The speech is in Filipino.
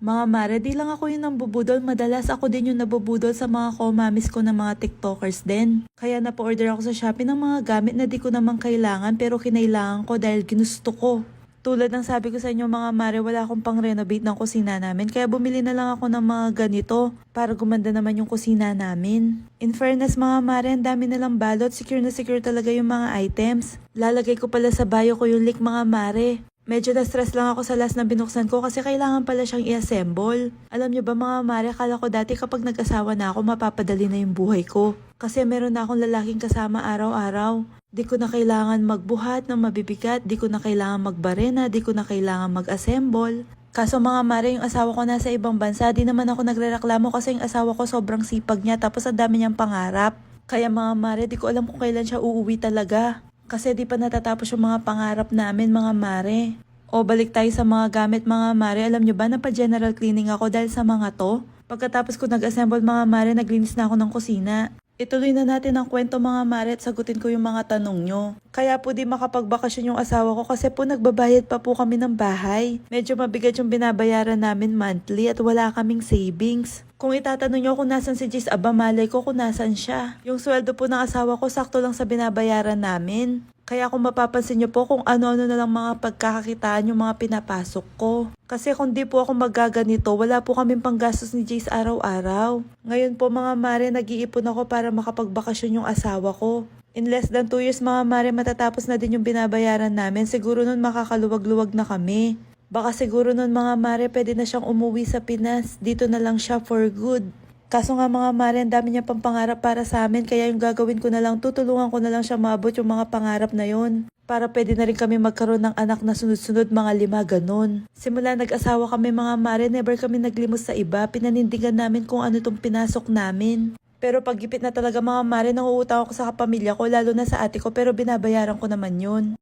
Mga mare, di lang ako yung nambubudol. Madalas ako din yung nabubudol sa mga komamis ko na mga tiktokers din. Kaya napo-order ako sa Shopee ng mga gamit na di ko naman kailangan pero kinailangan ko dahil ginusto ko. Tulad ng sabi ko sa inyo mga mare, wala akong pang-renovate ng kusina namin. Kaya bumili na lang ako ng mga ganito para gumanda naman yung kusina namin. In fairness mga mare, ang dami nalang balot. Secure na secure talaga yung mga items. Lalagay ko pala sa bio ko yung link mga mare. Medyo na-stress lang ako sa last na binuksan ko kasi kailangan pala siyang i-assemble. Alam niyo ba mga mare, akala ko dati kapag nag-asawa na ako mapapadali na yung buhay ko. Kasi meron na akong lalaking kasama araw-araw. Di ko na kailangan magbuhat ng mabibigat, di ko na kailangan magbarena, di ko na kailangan mag-assemble. Kaso mga mare, yung asawa ko nasa ibang bansa, di naman ako nagrereklamo kasi yung asawa ko sobrang sipag niya tapos ang dami niyang pangarap. Kaya mga mare, di ko alam kung kailan siya uuwi talaga. Kasi di pa natatapos yung mga pangarap namin mga mare. O balik tayo sa mga gamit mga mare, alam nyo ba na pa-general cleaning ako dahil sa mga to? Pagkatapos ko nag-assemble mga mare, naglinis na ako ng kusina. Ituloy na natin ang kwento mga mare at sagutin ko yung mga tanong nyo. Kaya po di makapagbakasyon yung asawa ko kasi po nagbabayad pa po kami ng bahay. Medyo mabigat yung binabayaran namin monthly at wala kaming savings. Kung itatanong nyo kung nasan si Jis, aba malay ko kung nasan siya. Yung sweldo po ng asawa ko sakto lang sa binabayaran namin. Kaya kung mapapansin nyo po kung ano-ano na lang mga pagkakakitaan yung mga pinapasok ko. Kasi kung di po ako magaganito, wala po kaming panggastos ni Jace araw-araw. Ngayon po mga mare, nag-iipon ako para makapagbakasyon yung asawa ko. In less than 2 years mga mare, matatapos na din yung binabayaran namin. Siguro nun makakaluwag-luwag na kami. Baka siguro nun mga mare, pwede na siyang umuwi sa Pinas. Dito na lang siya for good. Kaso nga mga mare, ang dami niya pang pangarap para sa amin, kaya yung gagawin ko na lang, tutulungan ko na lang siya maabot yung mga pangarap na yon. Para pwede na rin kami magkaroon ng anak na sunod-sunod, mga 5 ganun. Simula nag-asawa kami mga mare, never kami naglimos sa iba, pinanindigan namin kung ano itong pinasok namin. Pero pag-ipit na talaga mga mare, nanguutang ako sa kapamilya ko, lalo na sa ate ko, pero binabayaran ko naman yun.